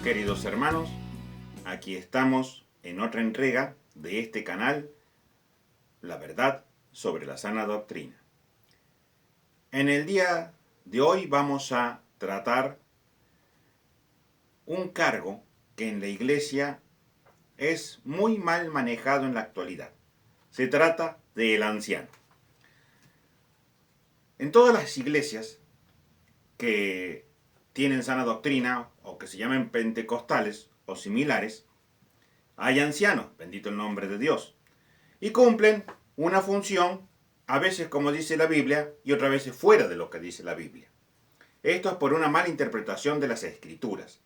Queridos hermanos, aquí estamos en otra entrega de este canal, La Verdad sobre la Sana Doctrina. En el día de hoy vamos a tratar un cargo que en la iglesia es muy mal manejado en la actualidad. Se trata del anciano. En todas las iglesias que tienen sana doctrina o que se llamen pentecostales o similares, hay ancianos, bendito el nombre de Dios, y cumplen una función, a veces como dice la Biblia y otras veces fuera de lo que dice la Biblia. Esto es por una mala interpretación de las Escrituras,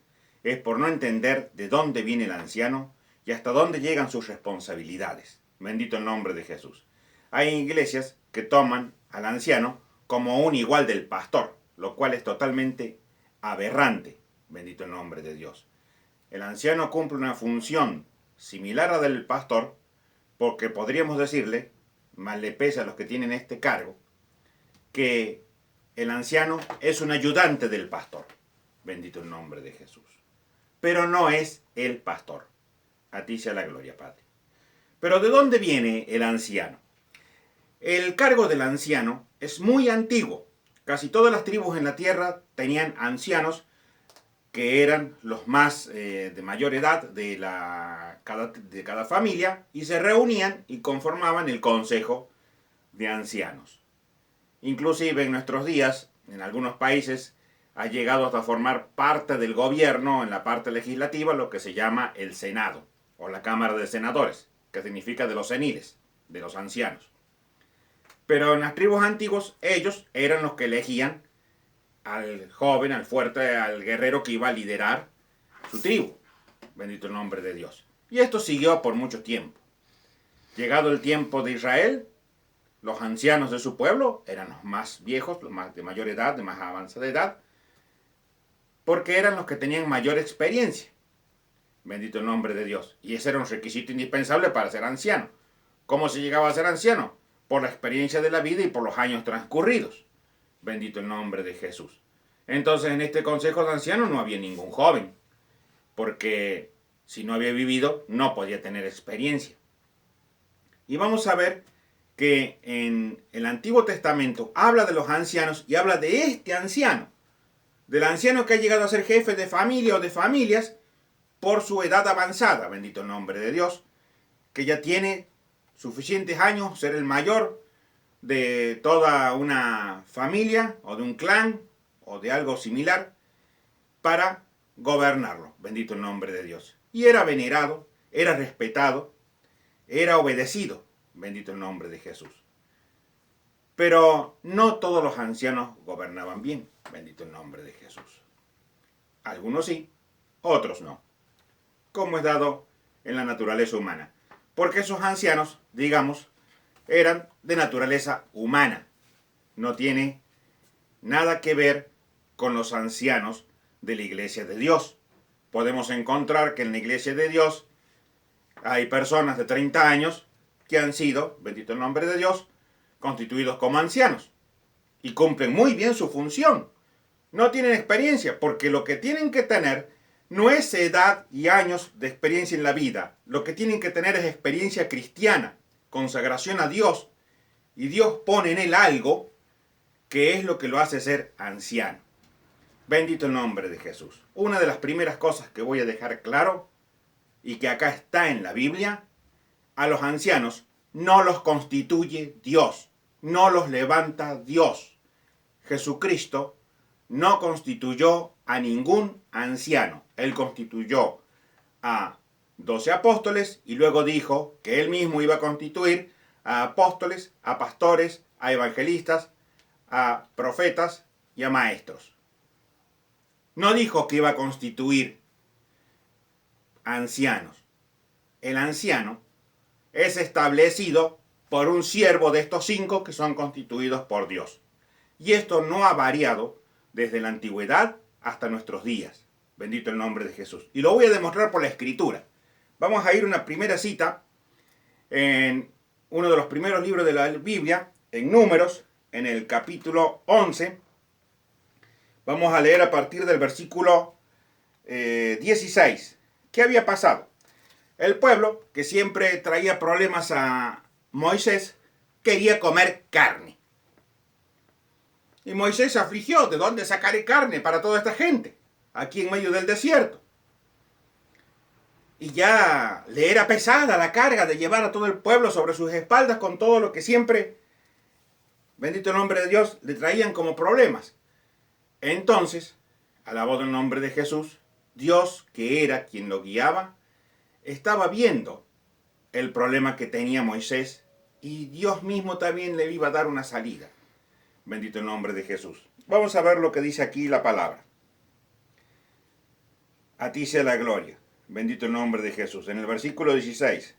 es por no entender de dónde viene el anciano y hasta dónde llegan sus responsabilidades. Bendito el nombre de Jesús. Hay iglesias que toman al anciano como un igual del pastor, lo cual es totalmente aberrante. Bendito el nombre de Dios. El anciano cumple una función similar a la del pastor, porque podríamos decirle, más le pesa a los que tienen este cargo, que el anciano es un ayudante del pastor. Bendito el nombre de Jesús. Pero no es el pastor. A ti sea la gloria, Padre. Pero ¿de dónde viene el anciano? El cargo del anciano es muy antiguo. Casi todas las tribus en la tierra tenían ancianos que eran los más de mayor edad de cada familia y se reunían y conformaban el consejo de ancianos. Inclusive en nuestros días, en algunos países, ha llegado hasta formar parte del gobierno, en la parte legislativa, lo que se llama el Senado, o la Cámara de Senadores, que significa de los seniles, de los ancianos. Pero en las tribus antiguas, ellos eran los que elegían al joven, al fuerte, al guerrero que iba a liderar su tribu. Bendito el nombre de Dios. Y esto siguió por mucho tiempo. Llegado el tiempo de Israel, los ancianos de su pueblo eran los más viejos, los más de mayor edad, de más avanzada edad, porque eran los que tenían mayor experiencia. Bendito el nombre de Dios. Y ese era un requisito indispensable para ser anciano. ¿Cómo se llegaba a ser anciano? Por la experiencia de la vida y por los años transcurridos. Bendito el nombre de Jesús. Entonces en este consejo de ancianos no había ningún joven, porque si no había vivido no podía tener experiencia. Y vamos a ver que en el Antiguo Testamento habla de los ancianos y habla de este anciano, del anciano que ha llegado a ser jefe de familia o de familias por su edad avanzada, bendito el nombre de Dios, que ya tiene suficientes años, ser el mayor de toda una familia o de un clan o de algo similar para gobernarlo, bendito el nombre de Dios. Y era venerado, era respetado, era obedecido, bendito el nombre de Jesús. Pero no todos los ancianos gobernaban bien, bendito el nombre de Jesús. Algunos sí, otros no, como es dado en la naturaleza humana. Porque esos ancianos, digamos, eran de naturaleza humana. No tiene nada que ver con los ancianos de la Iglesia de Dios. Podemos encontrar que en la Iglesia de Dios hay personas de 30 años que han sido, bendito el nombre de Dios, constituidos como ancianos y cumplen muy bien su función. No tienen experiencia, porque lo que tienen que tener no es edad y años de experiencia en la vida. Lo que tienen que tener es experiencia cristiana, consagración a Dios, y Dios pone en él algo que es lo que lo hace ser anciano. Bendito el nombre de Jesús. Una de las primeras cosas que voy a dejar claro, y que acá está en la Biblia, a los ancianos no los constituye Dios, no los levanta Dios. Jesucristo no constituyó a ningún anciano. Él constituyó a 12 apóstoles y luego dijo que él mismo iba a constituir a apóstoles, a pastores, a evangelistas, a profetas y a maestros. No dijo que iba a constituir ancianos. El anciano es establecido por un siervo de estos 5 que son constituidos por Dios. Y esto no ha variado desde la antigüedad hasta nuestros días. Bendito el nombre de Jesús. Y lo voy a demostrar por la Escritura. Vamos a ir a una primera cita en uno de los primeros libros de la Biblia, en Números, en el capítulo 11. Vamos a leer a partir del versículo 16. ¿Qué había pasado? El pueblo, que siempre traía problemas a Moisés, quería comer carne. Y Moisés se afligió: ¿de dónde sacaré carne para toda esta gente aquí en medio del desierto? Y ya le era pesada la carga de llevar a todo el pueblo sobre sus espaldas con todo lo que siempre, bendito el nombre de Dios, le traían como problemas. Entonces, alabado el nombre de Jesús, Dios, que era quien lo guiaba, estaba viendo el problema que tenía Moisés, y Dios mismo también le iba a dar una salida. Bendito el nombre de Jesús. Vamos a ver lo que dice aquí la palabra. A ti sea la gloria. Bendito el nombre de Jesús. En el versículo 16.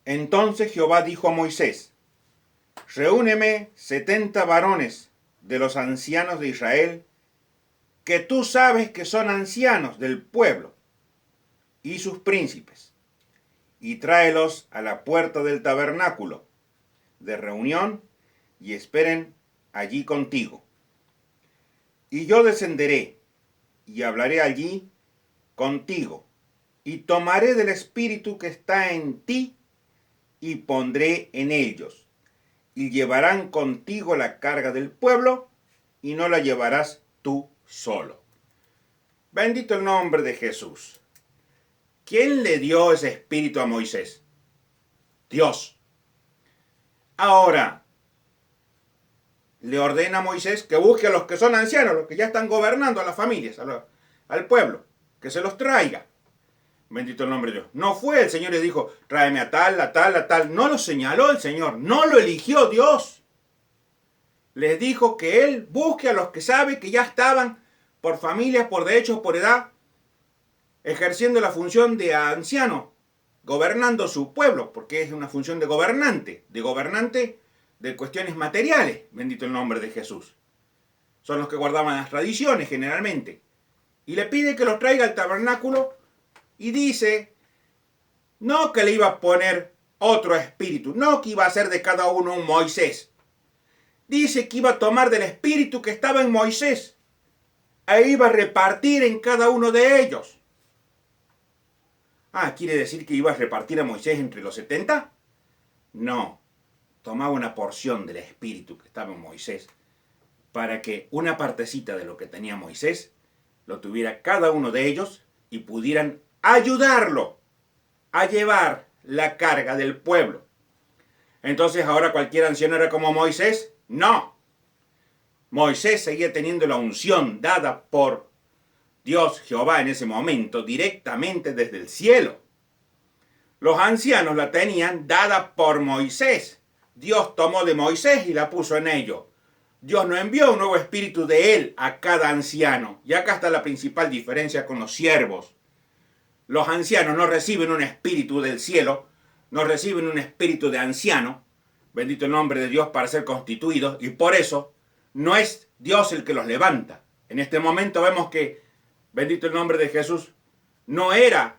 Entonces Jehová dijo a Moisés: reúneme 70 varones de los ancianos de Israel, que tú sabes que son ancianos del pueblo, y sus príncipes, y tráelos a la puerta del tabernáculo de reunión, y esperen allí contigo. Y yo descenderé, y hablaré allí contigo, y tomaré del espíritu que está en ti, y pondré en ellos, y llevarán contigo la carga del pueblo, y no la llevarás tú solo. Bendito el nombre de Jesús. ¿Quién le dio ese espíritu a Moisés? Dios. Ahora, le ordena a Moisés que busque a los que son ancianos, los que ya están gobernando a las familias, al pueblo, que se los traiga. Bendito el nombre de Dios. No fue el Señor y dijo: tráeme a tal, a tal, a tal. No lo señaló el Señor, no lo eligió Dios. Les dijo que Él busque a los que sabe que ya estaban por familias, por derechos, por edad, ejerciendo la función de anciano, gobernando su pueblo, porque es una función de gobernante de cuestiones materiales. Bendito el nombre de Jesús. Son los que guardaban las tradiciones generalmente. Y le pide que los traiga al tabernáculo, y dice, no que le iba a poner otro espíritu, no que iba a hacer de cada uno un Moisés. Dice que iba a tomar del espíritu que estaba en Moisés, e iba a repartir en cada uno de ellos. ¿Quiere decir que iba a repartir a Moisés entre los 70? No, tomaba una porción del espíritu que estaba en Moisés, para que una partecita de lo que tenía Moisés lo tuviera cada uno de ellos, y pudieran ayudarlo a llevar la carga del pueblo. Entonces, ahora cualquier anciano era como Moisés. No. Moisés seguía teniendo la unción dada por Dios Jehová en ese momento, directamente desde el cielo. Los ancianos la tenían dada por Moisés. Dios tomó de Moisés y la puso en ellos. Dios no envió un nuevo espíritu de él a cada anciano. Y acá está la principal diferencia con los siervos. Los ancianos no reciben un espíritu del cielo, no reciben un espíritu de anciano, bendito el nombre de Dios, para ser constituidos, y por eso no es Dios el que los levanta. En este momento vemos que, bendito el nombre de Jesús, no era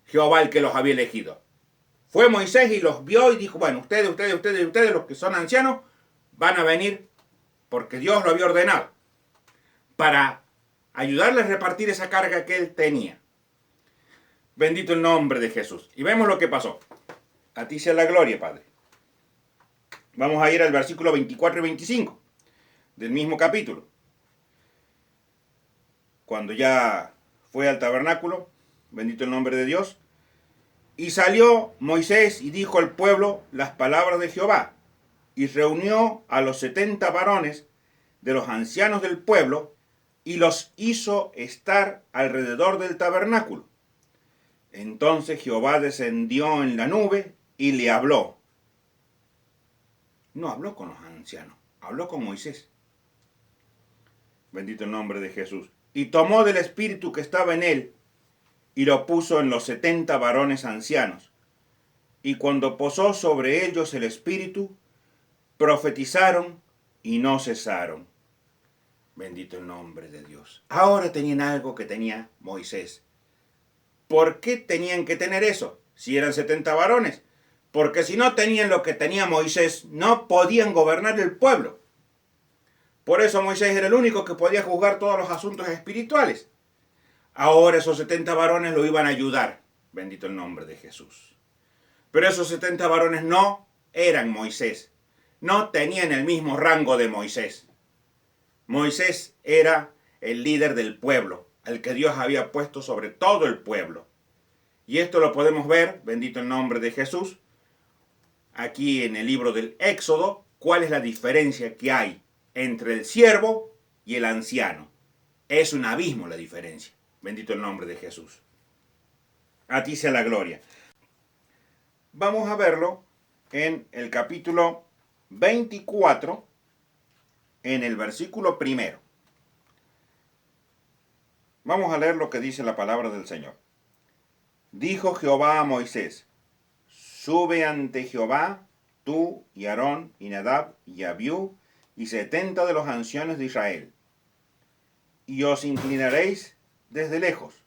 Jehová el que los había elegido. Fue Moisés y los vio y dijo: bueno, ustedes, los que son ancianos, van a venir porque Dios lo había ordenado, para ayudarles a repartir esa carga que él tenía. Bendito el nombre de Jesús. Y vemos lo que pasó. A ti sea la gloria, Padre. Vamos a ir al versículo 24 y 25 del mismo capítulo. Cuando ya fue al tabernáculo, bendito el nombre de Dios, y salió Moisés y dijo al pueblo las palabras de Jehová, y reunió a los 70 varones de los ancianos del pueblo, y los hizo estar alrededor del tabernáculo. Entonces Jehová descendió en la nube y le habló. No habló con los ancianos, habló con Moisés. Bendito el nombre de Jesús. Y tomó del espíritu que estaba en él y lo puso en los 70 varones ancianos. Y cuando posó sobre ellos el espíritu, profetizaron y no cesaron. Bendito el nombre de Dios. Ahora tenían algo que tenía Moisés. ¿Por qué tenían que tener eso? Si eran 70 varones. Porque si no tenían lo que tenía Moisés, no podían gobernar el pueblo. Por eso Moisés era el único que podía juzgar todos los asuntos espirituales. Ahora esos 70 varones lo iban a ayudar. Bendito el nombre de Jesús. Pero esos 70 varones no eran Moisés. No tenían el mismo rango de Moisés. Moisés era el líder del pueblo, el que Dios había puesto sobre todo el pueblo. Y esto lo podemos ver, bendito el nombre de Jesús, aquí en el libro del Éxodo, cuál es la diferencia que hay entre el siervo y el anciano. Es un abismo la diferencia. Bendito el nombre de Jesús. A ti sea la gloria. Vamos a verlo en el capítulo 24, en el versículo 1. Vamos a leer lo que dice la palabra del Señor. Dijo Jehová a Moisés: sube ante Jehová, tú y Aarón y Nadab y Abiú y 70 de los ancianos de Israel, y os inclinaréis desde lejos.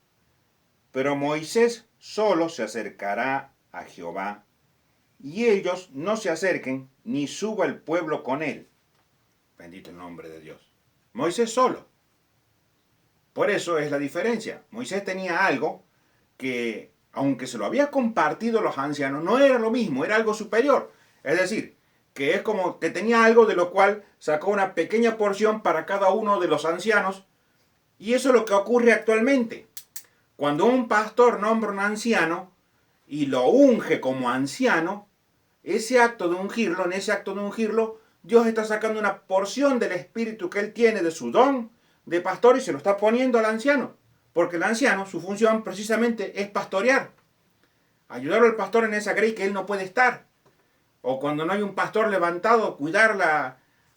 Pero Moisés solo se acercará a Jehová, y ellos no se acerquen, ni suba el pueblo con él. Bendito el nombre de Dios. Moisés solo. Por eso es la diferencia. Moisés tenía algo que, aunque se lo había compartido los ancianos, no era lo mismo, era algo superior. Es decir, que es como que tenía algo de lo cual sacó una pequeña porción para cada uno de los ancianos. Y eso es lo que ocurre actualmente. Cuando un pastor nombra a un anciano y lo unge como anciano, en ese acto de ungirlo, Dios está sacando una porción del espíritu que él tiene de su don de pastor y se lo está poniendo al anciano. Porque el anciano, su función precisamente es pastorear. Ayudar al pastor en esa grey que él no puede estar. O cuando no hay un pastor levantado, cuidar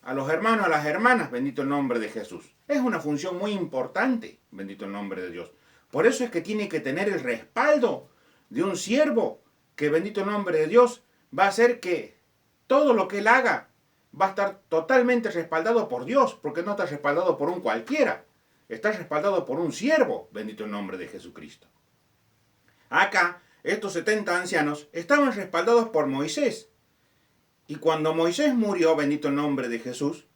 a los hermanos, a las hermanas, bendito el nombre de Jesús. Es una función muy importante, bendito el nombre de Dios. Por eso es que tiene que tener el respaldo de un siervo, que bendito el nombre de Dios va a hacer que todo lo que él haga va a estar totalmente respaldado por Dios, porque no está respaldado por un cualquiera, está respaldado por un siervo, bendito el nombre de Jesucristo. Acá, estos 70 ancianos estaban respaldados por Moisés. Y cuando Moisés murió, bendito el nombre de Jesús,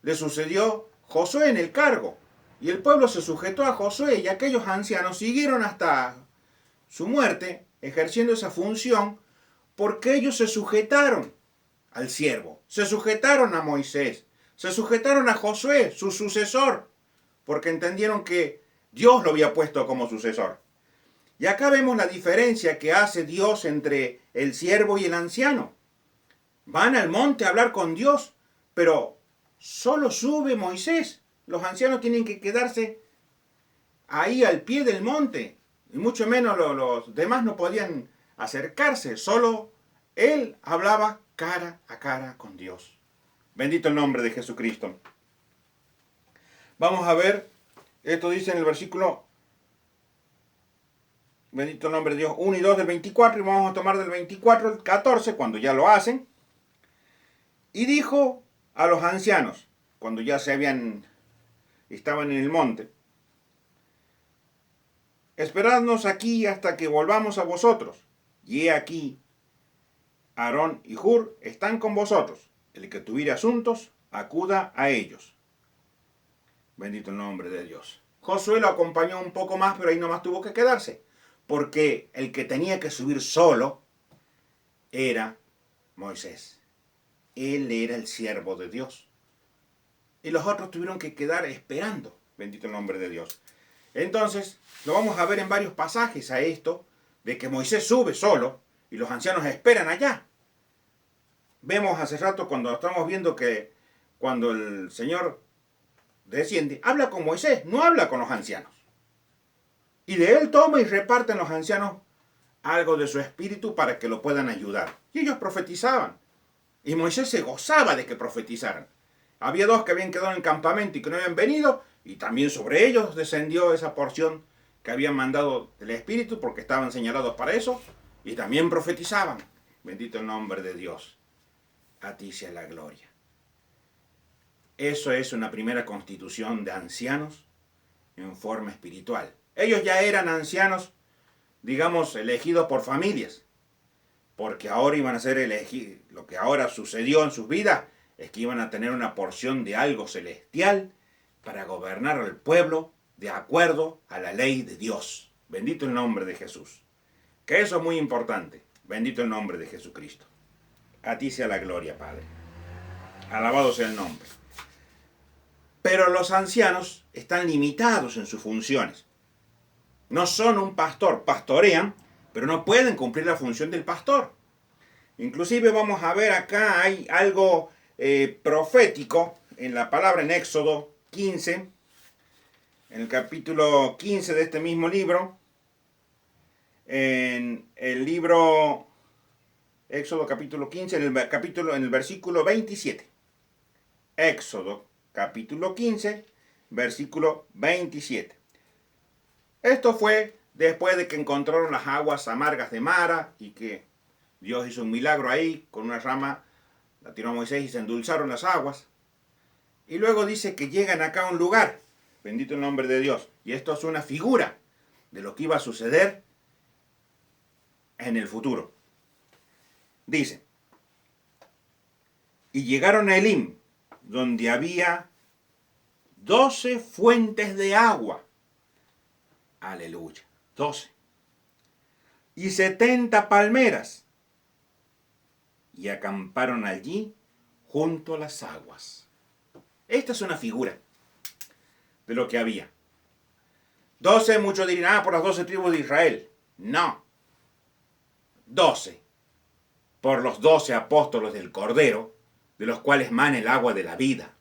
le sucedió Josué en el cargo. Y el pueblo se sujetó a Josué y aquellos ancianos siguieron hasta su muerte ejerciendo esa función porque ellos se sujetaron al siervo, se sujetaron a Moisés, se sujetaron a Josué, su sucesor, porque entendieron que Dios lo había puesto como sucesor. Y acá vemos la diferencia que hace Dios entre el siervo y el anciano. Van al monte a hablar con Dios, pero solo sube Moisés. Los ancianos tienen que quedarse ahí al pie del monte. Y mucho menos los demás no podían acercarse. Solo él hablaba cara a cara con Dios. Bendito el nombre de Jesucristo. Vamos a ver, esto dice en el versículo, bendito el nombre de Dios, 1 y 2 del 24, y vamos a tomar del 24 al 14, cuando ya lo hacen. Y dijo a los ancianos, cuando ya estaban en el monte: esperadnos aquí hasta que volvamos a vosotros. Y he aquí, Aarón y Hur están con vosotros. El que tuviere asuntos, acuda a ellos. Bendito el nombre de Dios. Josué lo acompañó un poco más, pero ahí nomás tuvo que quedarse, porque el que tenía que subir solo era Moisés. Él era el siervo de Dios. Y los otros tuvieron que quedar esperando. Bendito el nombre de Dios. Entonces, lo vamos a ver en varios pasajes a esto, de que Moisés sube solo y los ancianos esperan allá. Vemos hace rato cuando estamos viendo que cuando el Señor desciende, habla con Moisés, no habla con los ancianos. Y de él toma y reparten los ancianos algo de su espíritu para que lo puedan ayudar. Y ellos profetizaban. Y Moisés se gozaba de que profetizaran. Había dos que habían quedado en el campamento y que no habían venido, y también sobre ellos descendió esa porción que habían mandado del Espíritu, porque estaban señalados para eso, y también profetizaban. Bendito el nombre de Dios. A ti sea la gloria. Eso es una primera constitución de ancianos en forma espiritual. Ellos ya eran ancianos, digamos, elegidos por familias, porque ahora iban a ser elegidos. Lo que ahora sucedió en sus vidas es que iban a tener una porción de algo celestial para gobernar al pueblo de acuerdo a la ley de Dios. Bendito el nombre de Jesús. Que eso es muy importante. Bendito el nombre de Jesucristo. A ti sea la gloria, Padre. Alabado sea el nombre. Pero los ancianos están limitados en sus funciones. No son un pastor, pastorean, pero no pueden cumplir la función del pastor. Inclusive vamos a ver acá, hay algo profético en la palabra en Éxodo 15, en el capítulo 15 de este mismo libro, en el libro Éxodo capítulo 15, en el versículo 27. Éxodo capítulo 15, versículo 27. Esto fue después de que encontraron las aguas amargas de Mara y que Dios hizo un milagro ahí, con una rama la tiró a Moisés y se endulzaron las aguas. Y luego dice que llegan acá a un lugar, bendito el nombre de Dios, y esto es una figura de lo que iba a suceder en el futuro. Dice, y llegaron a Elim, donde había 12 fuentes de agua. Aleluya, 12. Y 70 palmeras. Y acamparon allí junto a las aguas. Esta es una figura de lo que había. 12, muchos dirán, por las 12 tribus de Israel. No. 12. Por los 12 apóstoles del Cordero, de los cuales mana el agua de la vida.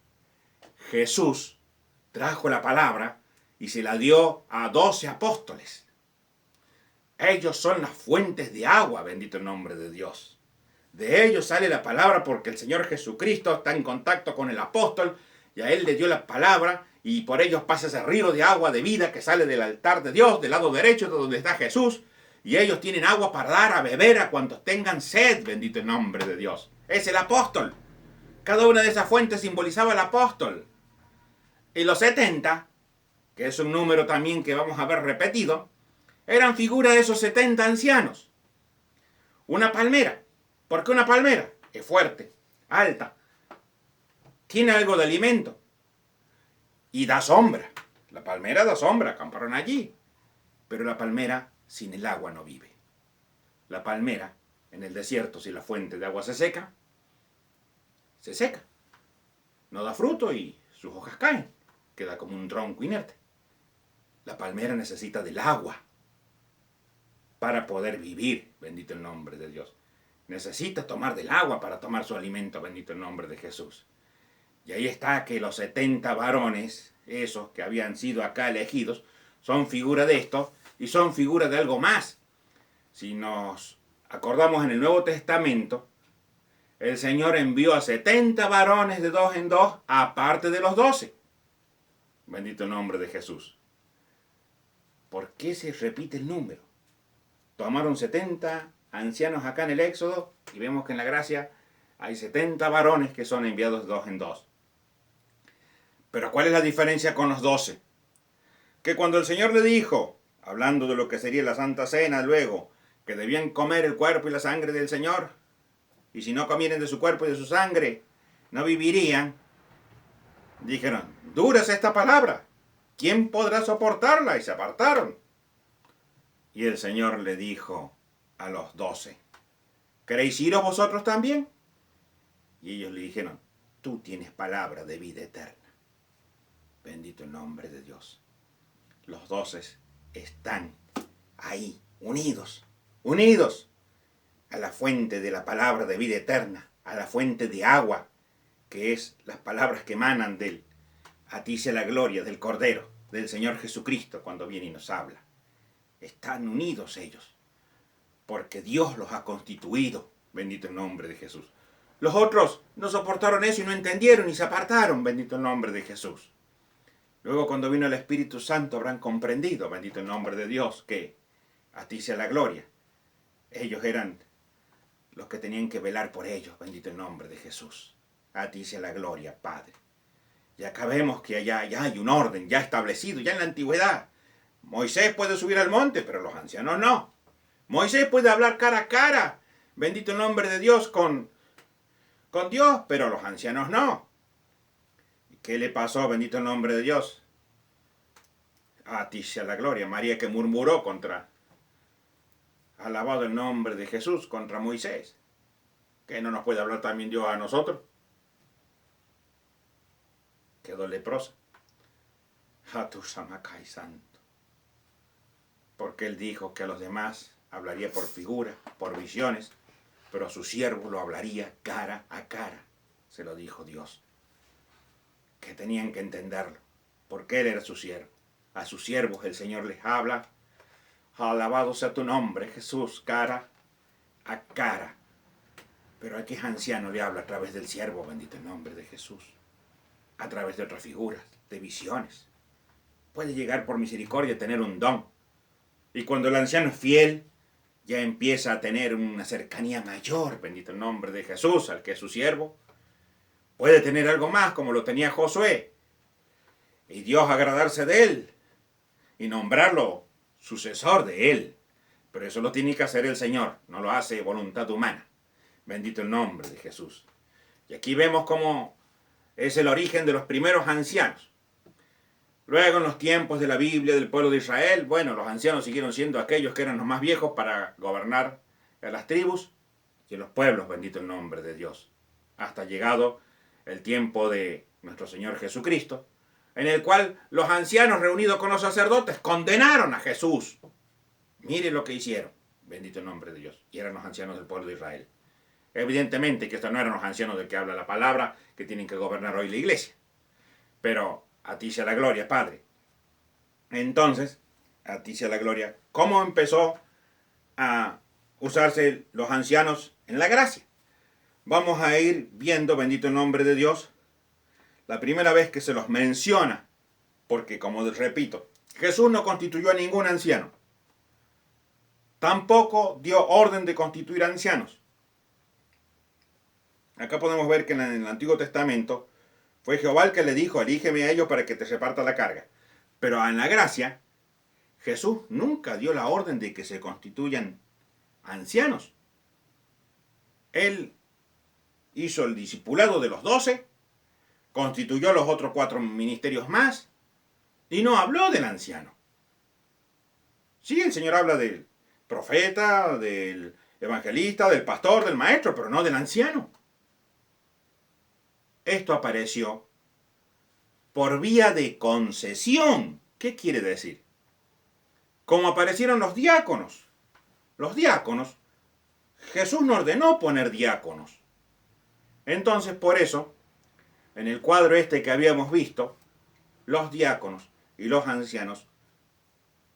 Jesús trajo la palabra y se la dio a 12 apóstoles. Ellos son las fuentes de agua, bendito el nombre de Dios. De ellos sale la palabra porque el Señor Jesucristo está en contacto con el apóstol y a él le dio la palabra y por ellos pasa ese río de agua de vida que sale del altar de Dios, del lado derecho de donde está Jesús, y ellos tienen agua para dar a beber a cuantos tengan sed, bendito el nombre de Dios. Es el apóstol. Cada una de esas fuentes simbolizaba al apóstol. Y los 70, que es un número también que vamos a ver repetido, eran figuras de esos 70 ancianos. Una palmera. ¿Por qué una palmera? Es fuerte, alta, tiene algo de alimento y da sombra. La palmera da sombra, acamparon allí. Pero la palmera sin el agua no vive. La palmera en el desierto, si la fuente de agua se seca, no da fruto y sus hojas caen, queda como un tronco inerte. La palmera necesita del agua para poder vivir, bendito el nombre de Dios. Necesita tomar del agua para tomar su alimento, bendito el nombre de Jesús. Y ahí está que los 70 varones, esos que habían sido acá elegidos, son figura de esto y son figura de algo más. Si nos acordamos en el Nuevo Testamento, el Señor envió a 70 varones de 2 en 2, aparte de los 12. Bendito el nombre de Jesús. ¿Por qué se repite el número? Tomaron 70 ancianos acá en el Éxodo y vemos que en la gracia hay 70 varones que son enviados de 2 en 2. Pero ¿cuál es la diferencia con los 12? Que cuando el Señor le dijo, hablando de lo que sería la Santa Cena luego, que debían comer el cuerpo y la sangre del Señor, y si no comieren de su cuerpo y de su sangre, no vivirían, dijeron, dura es esta palabra, ¿quién podrá soportarla? Y se apartaron. Y el Señor le dijo a los 12, ¿queréis iros vosotros también? Y ellos le dijeron, tú tienes palabra de vida eterna. Bendito el nombre de Dios. Los 12 están ahí, unidos a la fuente de la palabra de vida eterna, a la fuente de agua, que es las palabras que emanan de él. A ti sea la gloria del Cordero, del Señor Jesucristo, cuando viene y nos habla. Están unidos ellos, porque Dios los ha constituido, bendito el nombre de Jesús. Los otros no soportaron eso y no entendieron y se apartaron, bendito el nombre de Jesús. Luego cuando vino el Espíritu Santo habrán comprendido, bendito el nombre de Dios, que a ti sea la gloria. Ellos eran los que tenían que velar por ellos, bendito el nombre de Jesús. A ti sea la gloria, Padre. Y acá vemos que ya hay un orden ya establecido, ya en la antigüedad. Moisés puede subir al monte, pero los ancianos no. Moisés puede hablar cara a cara, bendito el nombre de Dios, con con Dios, pero los ancianos no. ¿Y qué le pasó? Bendito el nombre de Dios. A ti sea la gloria. María que murmuró alabado el nombre de Jesús, contra Moisés. ¿Que no nos puede hablar también Dios a nosotros? Quedó leprosa. A tu Samacay santo. Porque él dijo que a los demás hablaría por figura, por visiones, pero a su siervo lo hablaría cara a cara. Se lo dijo Dios. Que tenían que entenderlo, porque él era su siervo. A sus siervos el Señor les habla. Alabado sea tu nombre, Jesús, cara a cara. Pero a qué anciano le habla a través del siervo, bendito el nombre de Jesús. A través de otras figuras, de visiones. Puede llegar por misericordia a tener un don. Y cuando el anciano es fiel, ya empieza a tener una cercanía mayor, bendito el nombre de Jesús, al que es su siervo. Puede tener algo más, como lo tenía Josué. Y Dios agradarse de él y nombrarlo sucesor de él. Pero eso lo tiene que hacer el Señor, no lo hace voluntad humana. Bendito el nombre de Jesús. Y aquí vemos cómo es el origen de los primeros ancianos. Luego, en los tiempos de la Biblia del pueblo de Israel, bueno, los ancianos siguieron siendo aquellos que eran los más viejos para gobernar a las tribus y en los pueblos, bendito el nombre de Dios. Hasta llegado el tiempo de nuestro Señor Jesucristo, en el cual los ancianos reunidos con los sacerdotes condenaron a Jesús. Mire lo que hicieron, bendito el nombre de Dios. Y eran los ancianos del pueblo de Israel. Evidentemente que estos no eran los ancianos del que habla la palabra, que tienen que gobernar hoy la iglesia. Pero a ti sea la gloria, Padre. Entonces, a ti sea la gloria. ¿Cómo empezó a usarse los ancianos en la gracia? Vamos a ir viendo, bendito el nombre de Dios, la primera vez que se los menciona, porque como repito, Jesús no constituyó a ningún anciano. Tampoco dio orden de constituir ancianos. Acá podemos ver que en el Antiguo Testamento fue Jehová el que le dijo, elígeme a ellos para que te reparta la carga. Pero en la gracia, Jesús nunca dio la orden de que se constituyan ancianos. Él hizo el discipulado de los 12, constituyó los otros 4 ministerios más y no habló del anciano. Sí, el Señor habla del profeta, del evangelista, del pastor, del maestro, pero no del anciano. Esto apareció por vía de concesión. ¿Qué quiere decir? Como aparecieron los diáconos. Los diáconos, Jesús no ordenó poner diáconos. Entonces, por eso, en el cuadro este que habíamos visto, los diáconos y los ancianos,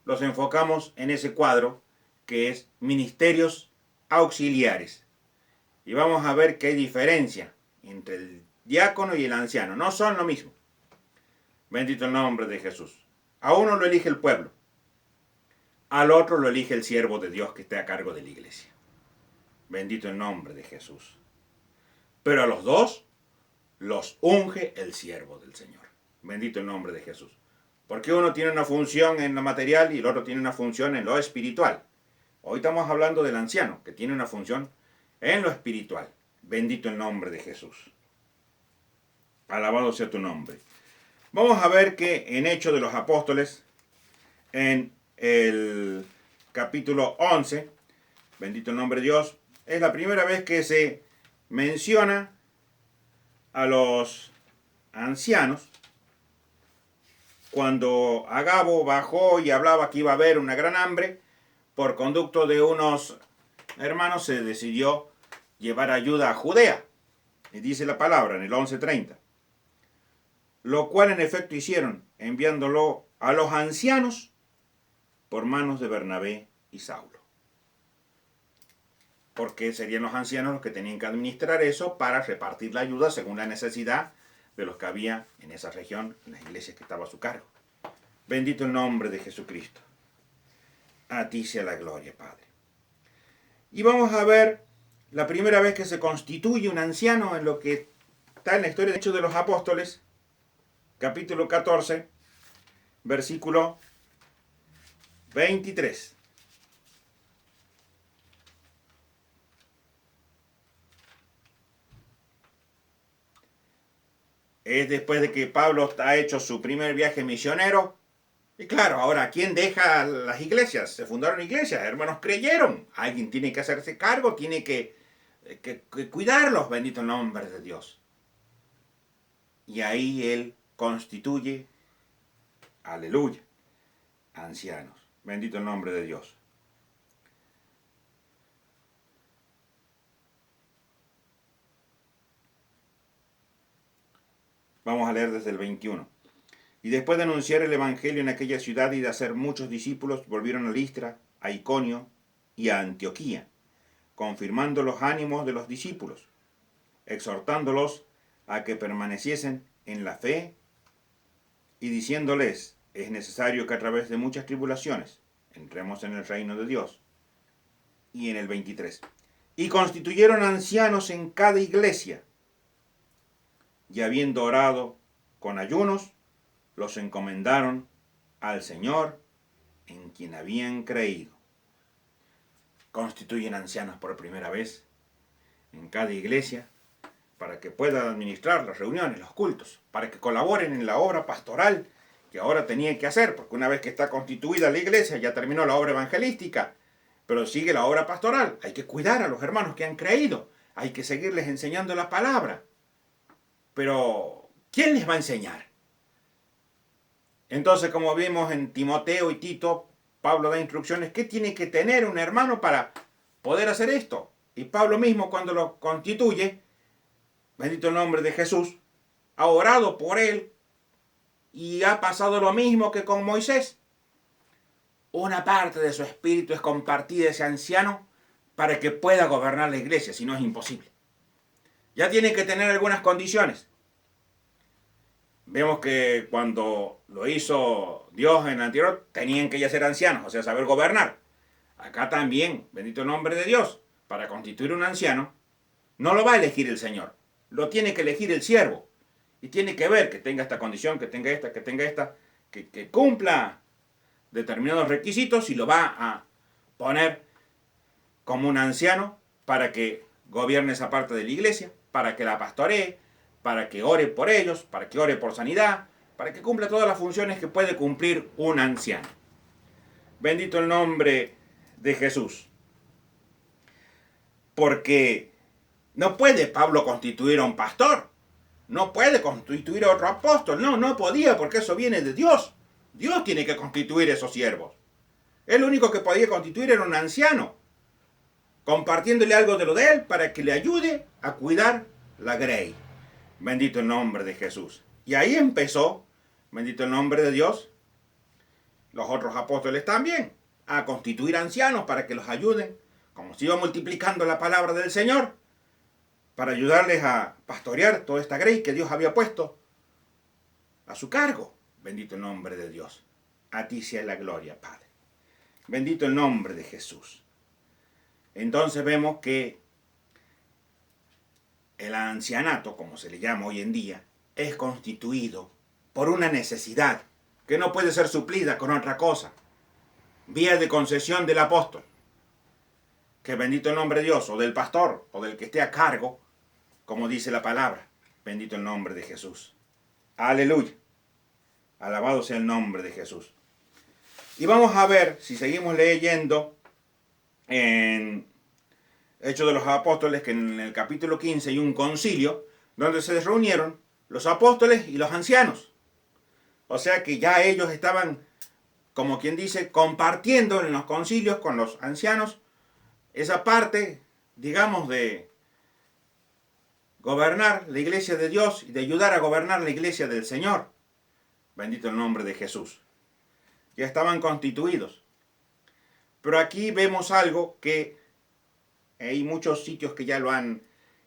los enfocamos en ese cuadro que es ministerios auxiliares. Y vamos a ver que hay diferencia entre el diácono y el anciano. No son lo mismo. Bendito el nombre de Jesús. A uno lo elige el pueblo. Al otro lo elige el siervo de Dios que esté a cargo de la iglesia. Bendito el nombre de Jesús. Pero a los dos los unge el siervo del Señor. Bendito el nombre de Jesús. Porque uno tiene una función en lo material y el otro tiene una función en lo espiritual. Hoy estamos hablando del anciano, que tiene una función en lo espiritual. Bendito el nombre de Jesús. Alabado sea tu nombre. Vamos a ver que en Hechos de los Apóstoles, en el capítulo 11, bendito el nombre de Dios, es la primera vez que se menciona a los ancianos. Cuando Agabo bajó y hablaba que iba a haber una gran hambre, por conducto de unos hermanos se decidió llevar ayuda a Judea. Y dice la palabra en el 11:30. Lo cual en efecto hicieron, enviándolo a los ancianos por manos de Bernabé y Saulo. Porque serían los ancianos los que tenían que administrar eso para repartir la ayuda según la necesidad de los que había en esa región, en las iglesias que estaba a su cargo. Bendito el nombre de Jesucristo. A ti sea la gloria, Padre. Y vamos a ver la primera vez que se constituye un anciano en lo que está en la historia de Hechos de los Apóstoles, capítulo 14, versículo 23. es después de que Pablo ha hecho su primer viaje misionero. Y claro, ahora, ¿quién deja las iglesias? Se fundaron iglesias, hermanos creyeron. Alguien tiene que hacerse cargo, tiene que cuidarlos, bendito el nombre de Dios. Y ahí él constituye, aleluya, ancianos. Bendito el nombre de Dios. Vamos a leer desde el 21. Y después de anunciar el evangelio en aquella ciudad y de hacer muchos discípulos, volvieron a Listra, a Iconio y a Antioquía, confirmando los ánimos de los discípulos, exhortándolos a que permaneciesen en la fe y diciéndoles: es necesario que a través de muchas tribulaciones entremos en el reino de Dios. Y en el 23. Y constituyeron ancianos en cada iglesia, y habiendo orado con ayunos, los encomendaron al Señor en quien habían creído. Constituyen ancianos por primera vez en cada iglesia para que puedan administrar las reuniones, los cultos, para que colaboren en la obra pastoral que ahora tenían que hacer, porque una vez que está constituida la iglesia ya terminó la obra evangelística, pero sigue la obra pastoral. Hay que cuidar a los hermanos que han creído, hay que seguirles enseñando la palabra. Pero, ¿quién les va a enseñar? Entonces, como vimos en Timoteo y Tito, Pablo da instrucciones. ¿Qué tiene que tener un hermano para poder hacer esto? Y Pablo mismo, cuando lo constituye, bendito el nombre de Jesús, ha orado por él y ha pasado lo mismo que con Moisés. Una parte de su espíritu es compartida a ese anciano para que pueda gobernar la iglesia, si no es imposible. Ya tiene que tener algunas condiciones. Vemos que cuando lo hizo Dios en el anterior, tenían que ya ser ancianos, o sea, saber gobernar. Acá también, bendito el nombre de Dios, para constituir un anciano, no lo va a elegir el Señor, lo tiene que elegir el siervo. Y tiene que ver que tenga esta condición, que tenga esta, que cumpla determinados requisitos y lo va a poner como un anciano para que gobierne esa parte de la iglesia, para que la pastoree, para que ore por ellos, para que ore por sanidad, para que cumpla todas las funciones que puede cumplir un anciano. Bendito el nombre de Jesús. Porque no puede Pablo constituir a un pastor, no puede constituir a otro apóstol, no podía, porque eso viene de Dios. Dios tiene que constituir esos siervos. El único que podía constituir era un anciano, compartiéndole algo de lo de él para que le ayude a cuidar la grey. Bendito el nombre de Jesús. Y ahí empezó, bendito el nombre de Dios, los otros apóstoles también, a constituir ancianos para que los ayuden, como se iba multiplicando la palabra del Señor, para ayudarles a pastorear toda esta grey que Dios había puesto a su cargo. Bendito el nombre de Dios. A ti sea la gloria, Padre. Bendito el nombre de Jesús. Entonces vemos que el ancianato, como se le llama hoy en día, es constituido por una necesidad que no puede ser suplida con otra cosa. Vía de concesión del apóstol. Que bendito el nombre de Dios, o del pastor, o del que esté a cargo, como dice la palabra. Bendito el nombre de Jesús. Aleluya. Alabado sea el nombre de Jesús. Y vamos a ver, si seguimos leyendo en Hechos de los Apóstoles, que en el capítulo 15 hay un concilio donde se reunieron los apóstoles y los ancianos. O sea que ya ellos estaban, como quien dice, compartiendo en los concilios con los ancianos esa parte, digamos, de gobernar la iglesia de Dios y de ayudar a gobernar la iglesia del Señor. Bendito el nombre de Jesús. Ya estaban constituidos. Pero aquí vemos algo que hay muchos sitios que ya lo han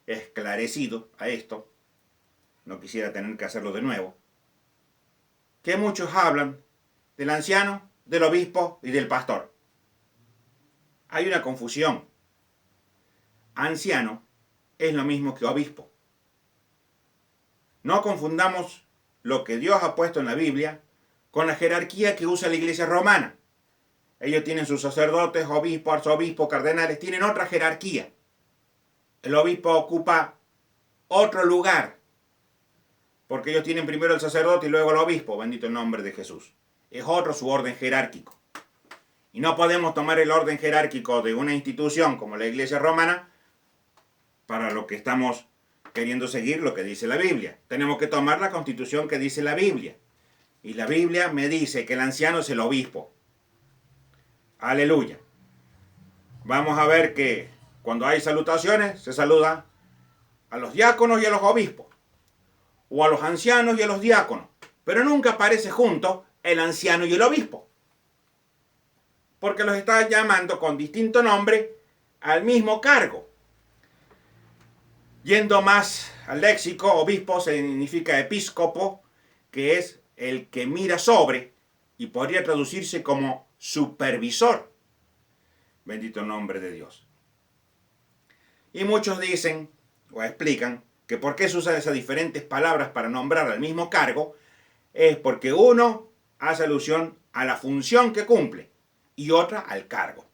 esclarecido a esto. No quisiera tener que hacerlo de nuevo. Que muchos hablan del anciano, del obispo y del pastor. Hay una confusión. Anciano es lo mismo que obispo. No confundamos lo que Dios ha puesto en la Biblia con la jerarquía que usa la iglesia romana. Ellos tienen sus sacerdotes, obispos, arzobispos, cardenales, tienen otra jerarquía. El obispo ocupa otro lugar. porque ellos tienen primero el sacerdote y luego el obispo, bendito el nombre de Jesús. Es otro su orden jerárquico. Y no podemos tomar el orden jerárquico de una institución como la Iglesia Romana para lo que estamos queriendo seguir lo que dice la Biblia. Tenemos que tomar la constitución que dice la Biblia. Y la Biblia me dice que el anciano es el obispo. Aleluya. Vamos a ver que cuando hay salutaciones se saluda a los diáconos y a los obispos, o a los ancianos y a los diáconos, pero nunca aparece junto el anciano y el obispo, porque los está llamando con distinto nombre al mismo cargo. Yendo más al léxico, obispo significa episcopo, que es el que mira sobre, y podría traducirse como supervisor. Bendito el nombre de Dios. Y muchos dicen o explican que por qué se usan esas diferentes palabras para nombrar al mismo cargo, es porque uno hace alusión a la función que cumple y otra al cargo.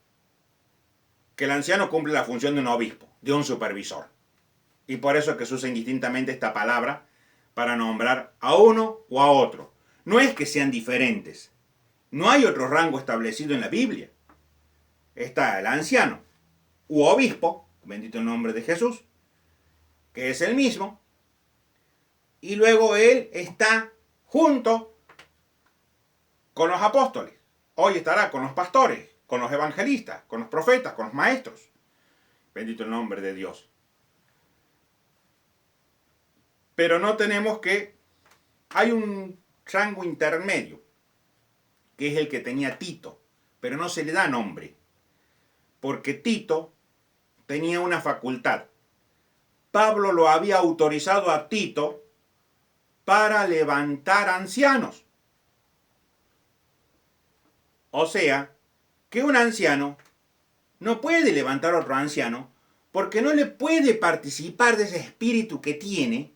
Que el anciano cumple la función de un obispo, de un supervisor. Y por eso es que se usa indistintamente esta palabra para nombrar a uno o a otro. No es que sean diferentes. No hay otro rango establecido en la Biblia. Está el anciano u obispo, bendito el nombre de Jesús, que es el mismo, y luego él está junto con los apóstoles. Hoy estará con los pastores, con los evangelistas, con los profetas, con los maestros. Bendito el nombre de Dios. Pero no tenemos que... Hay un rango intermedio, que es el que tenía Tito, pero no se le da nombre, porque Tito tenía una facultad. Pablo lo había autorizado a Tito para levantar ancianos. O sea, que un anciano no puede levantar a otro anciano porque no le puede participar de ese espíritu que tiene,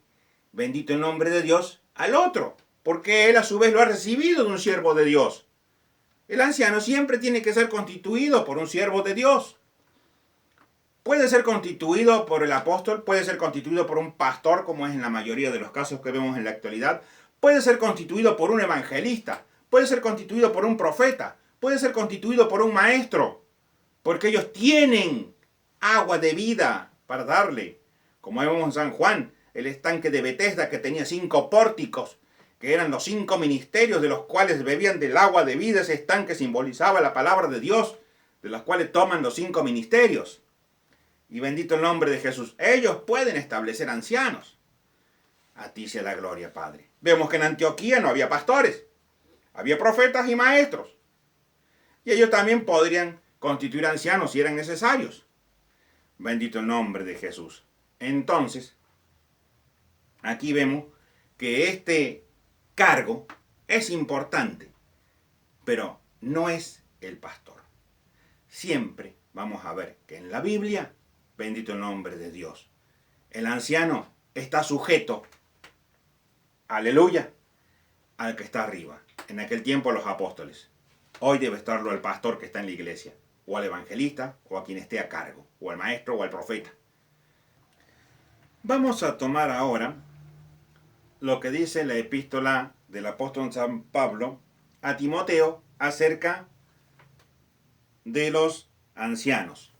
bendito el nombre de Dios, al otro, porque él a su vez lo ha recibido de un siervo de Dios. El anciano siempre tiene que ser constituido por un siervo de Dios. Puede ser constituido por el apóstol, puede ser constituido por un pastor, como es en la mayoría de los casos que vemos en la actualidad, puede ser constituido por un evangelista, puede ser constituido por un profeta, puede ser constituido por un maestro, porque ellos tienen agua de vida para darle. Como vemos en San Juan, el estanque de Betesda, que tenía 5 pórticos, que eran los 5 ministerios de los cuales bebían del agua de vida. Ese estanque simbolizaba la palabra de Dios, de los cuales toman los 5 ministerios. Y bendito el nombre de Jesús. Ellos pueden establecer ancianos. A ti sea la gloria, Padre. Vemos que en Antioquía no había pastores. Había profetas y maestros. Y ellos también podrían constituir ancianos si eran necesarios. Bendito el nombre de Jesús. Entonces, aquí vemos que este cargo es importante, pero no es el pastor. Siempre vamos a ver que en la Biblia, bendito el nombre de Dios, el anciano está sujeto, aleluya, al que está arriba. En aquel tiempo los apóstoles. Hoy debe estarlo el pastor que está en la iglesia, o al evangelista, o a quien esté a cargo, o al maestro, o al profeta. Vamos a tomar ahora lo que dice la epístola del apóstol San Pablo a Timoteo acerca de los ancianos.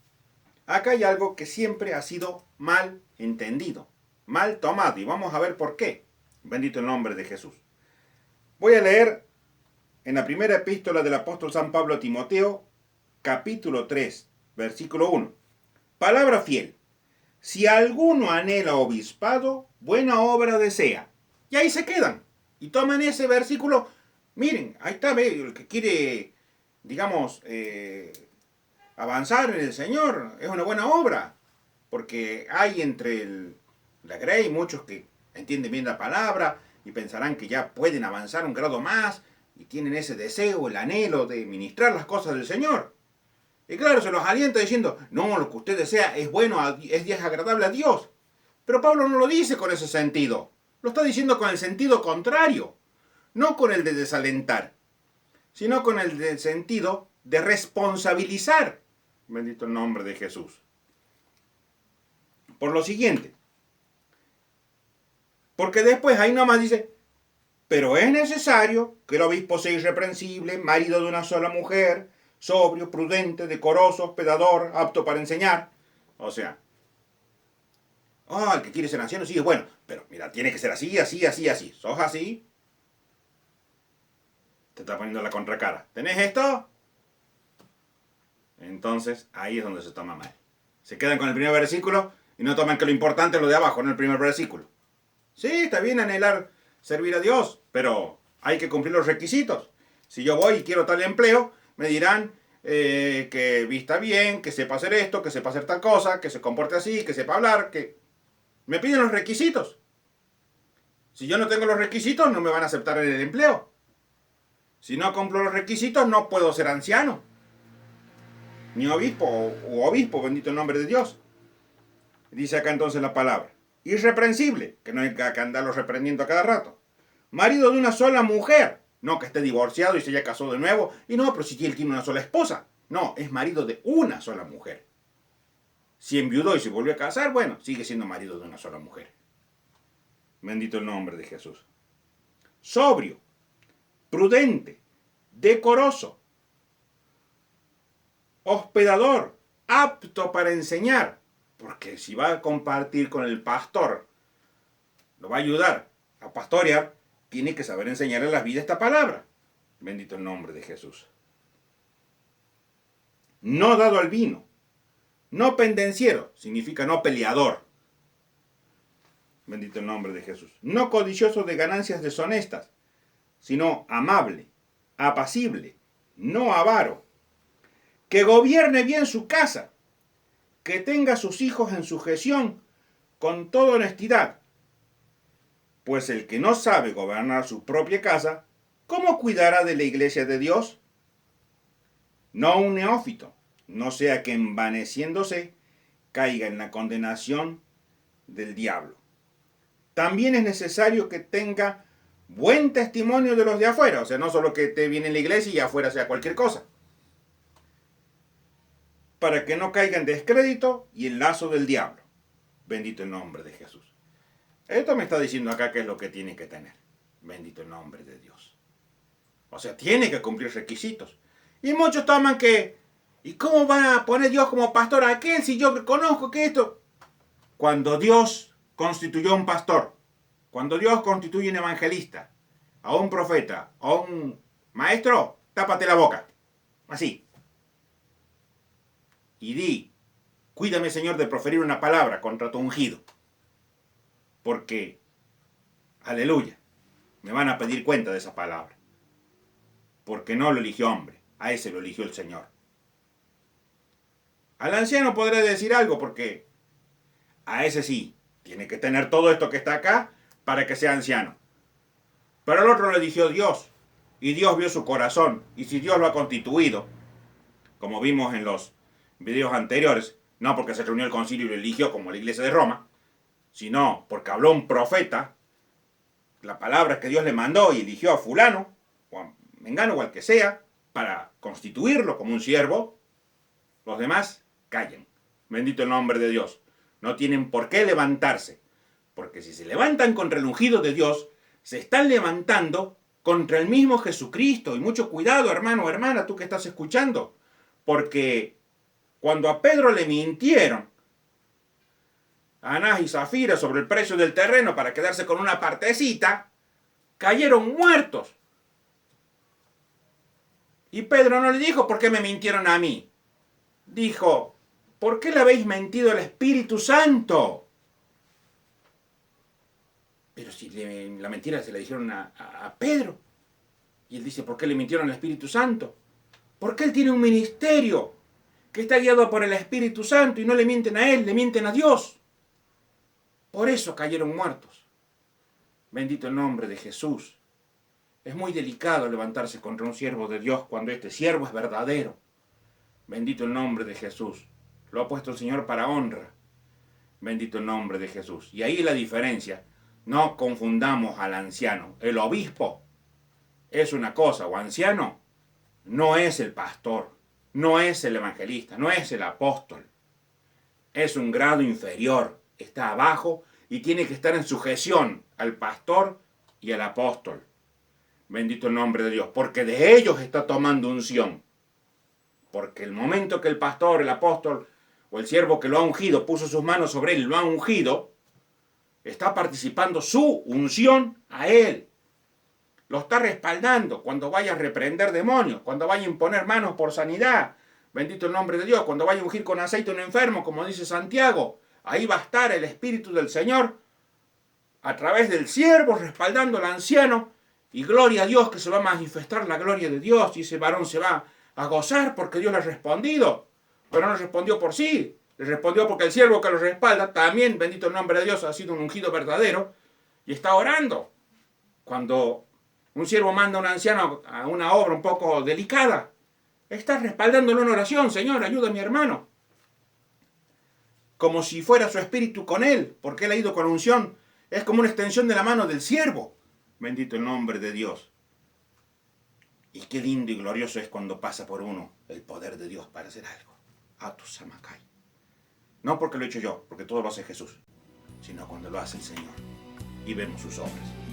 Acá hay algo que siempre ha sido mal entendido, mal tomado, y vamos a ver por qué. Bendito el nombre de Jesús. Voy a leer en la primera epístola del apóstol San Pablo a Timoteo, capítulo 3, versículo 1. Palabra fiel. Si alguno anhela obispado, buena obra desea. Y ahí se quedan. Y toman ese versículo. Miren, ahí está, el que quiere, digamos, avanzar en el Señor. Es una buena obra. Porque hay entre la Grey muchos que entienden bien la palabra y pensarán que ya pueden avanzar un grado más y tienen ese deseo, el anhelo de ministrar las cosas del Señor. Y claro, se los alienta diciendo, no, lo que usted desea es bueno, es agradable a Dios. Pero Pablo no lo dice con ese sentido. Lo está diciendo con el sentido contrario. No con el de desalentar, sino con el del sentido de responsabilizar. Bendito el nombre de Jesús. Por lo siguiente, Porque después ahí nomás dice, pero es necesario que el obispo sea irreprensible, marido de una sola mujer, sobrio, prudente, decoroso, hospedador, apto para enseñar. O sea, el que quiere ser anciano sí es bueno, pero mira, tiene que ser así, así, así, así. ¿Sos así? Te está poniendo la contracara. ¿Tenés esto? Entonces, ahí es donde se toma mal. Se quedan con el primer versículo y no toman que lo importante es lo de abajo, no el primer versículo. Sí, está bien anhelar servir a Dios, pero hay que cumplir los requisitos. Si yo voy y quiero tal empleo, me dirán que vista bien, que sepa hacer esto, que sepa hacer tal cosa, que se comporte así, que sepa hablar, que... Me piden los requisitos. Si yo no tengo los requisitos, no me van a aceptar en el empleo. Si no cumplo los requisitos, no puedo ser anciano. Ni obispo o obispo, bendito el nombre de Dios. Dice acá entonces la palabra. Irreprensible, que no hay que andarlo reprendiendo a cada rato. Marido de una sola mujer. No que esté divorciado y se haya casado de nuevo. Y no, pero si él tiene una sola esposa. No, es marido de una sola mujer. Si enviudó y se volvió a casar, bueno, sigue siendo marido de una sola mujer. Bendito el nombre de Jesús. Sobrio, prudente, decoroso, hospedador, apto para enseñar. Porque si va a compartir con el pastor, lo va a ayudar a pastorear, tiene que saber enseñarle a la vida esta palabra. Bendito el nombre de Jesús. No dado al vino. No pendenciero, significa no peleador. Bendito el nombre de Jesús. No codicioso de ganancias deshonestas, sino amable, apacible, no avaro. Que gobierne bien su casa, que tenga a sus hijos en sujeción con toda honestidad. Pues el que no sabe gobernar su propia casa, ¿cómo cuidará de la iglesia de Dios? No un neófito, no sea que envaneciéndose caiga en la condenación del diablo. También es necesario que tenga buen testimonio de los de afuera, o sea, no solo que te viene en la iglesia y afuera sea cualquier cosa, para que no caiga en descrédito y en lazo del diablo. Bendito el nombre de Jesús. Esto me está diciendo acá qué es lo que tiene que tener. Bendito el nombre de Dios. O sea, tiene que cumplir requisitos. Y muchos toman que, ¿y cómo va a poner Dios como pastor a aquel si yo conozco que esto? Cuando Dios constituyó a un pastor, cuando Dios constituye un evangelista, a un profeta, a un maestro, tápate la boca. Así. Y di, cuídame Señor de proferir una palabra contra tu ungido. Porque, aleluya, me van a pedir cuenta de esa palabra. Porque no lo eligió hombre, a ese lo eligió el Señor. Al anciano podré decir algo porque a ese sí, tiene que tener todo esto que está acá para que sea anciano. Pero al otro lo eligió Dios. Y Dios vio su corazón. Y si Dios lo ha constituido, como vimos en los videos anteriores, no porque se reunió el concilio y lo eligió como la iglesia de Roma, sino porque habló un profeta, la palabra que Dios le mandó y eligió a fulano, o a mengano o al que sea, para constituirlo como un siervo, los demás callen. Bendito el nombre de Dios. No tienen por qué levantarse, porque si se levantan contra el ungido de Dios, se están levantando contra el mismo Jesucristo. Y mucho cuidado, hermano o hermana, tú que estás escuchando, porque cuando a Pedro le mintieron, a Anás y Zafira sobre el precio del terreno para quedarse con una partecita, cayeron muertos. Y Pedro no le dijo, ¿por qué me mintieron a mí? Dijo, ¿por qué le habéis mentido al Espíritu Santo? Pero si la mentira se la dijeron a Pedro. Y él dice, ¿por qué le mintieron al Espíritu Santo? Porque él tiene un ministerio que está guiado por el Espíritu Santo y no le mienten a él, le mienten a Dios. Por eso cayeron muertos. Bendito el nombre de Jesús. Es muy delicado levantarse contra un siervo de Dios cuando este siervo es verdadero. Bendito el nombre de Jesús. Lo ha puesto el Señor para honra. Bendito el nombre de Jesús. Y ahí la diferencia. No confundamos al anciano. El obispo es una cosa, o anciano no es el pastor, no es el evangelista, no es el apóstol. Es un grado inferior. Está abajo y tiene que estar en sujeción al pastor y al apóstol. Bendito el nombre de Dios, porque de ellos está tomando unción. Porque el momento que el pastor, el apóstol o el siervo que lo ha ungido puso sus manos sobre él y lo ha ungido, está participando su unción a él. Lo está respaldando cuando vaya a reprender demonios, cuando vaya a imponer manos por sanidad. Bendito el nombre de Dios. Cuando vaya a ungir con aceite a un enfermo, como dice Santiago, ahí va a estar el Espíritu del Señor a través del siervo respaldando al anciano. Y gloria a Dios que se va a manifestar la gloria de Dios y ese varón se va a gozar porque Dios le ha respondido. Pero no le respondió por sí, le respondió porque el siervo que lo respalda también, bendito el nombre de Dios, ha sido un ungido verdadero y está orando. Cuando un siervo manda a un anciano a una obra un poco delicada, está respaldándolo en oración. Señor, ayuda a mi hermano. Como si fuera su espíritu con él, porque él ha ido con unción. Es como una extensión de la mano del siervo. Bendito el nombre de Dios. Y qué lindo y glorioso es cuando pasa por uno el poder de Dios para hacer algo. Atus Samakai. No porque lo he hecho yo, porque todo lo hace Jesús, sino cuando lo hace el Señor y vemos sus obras.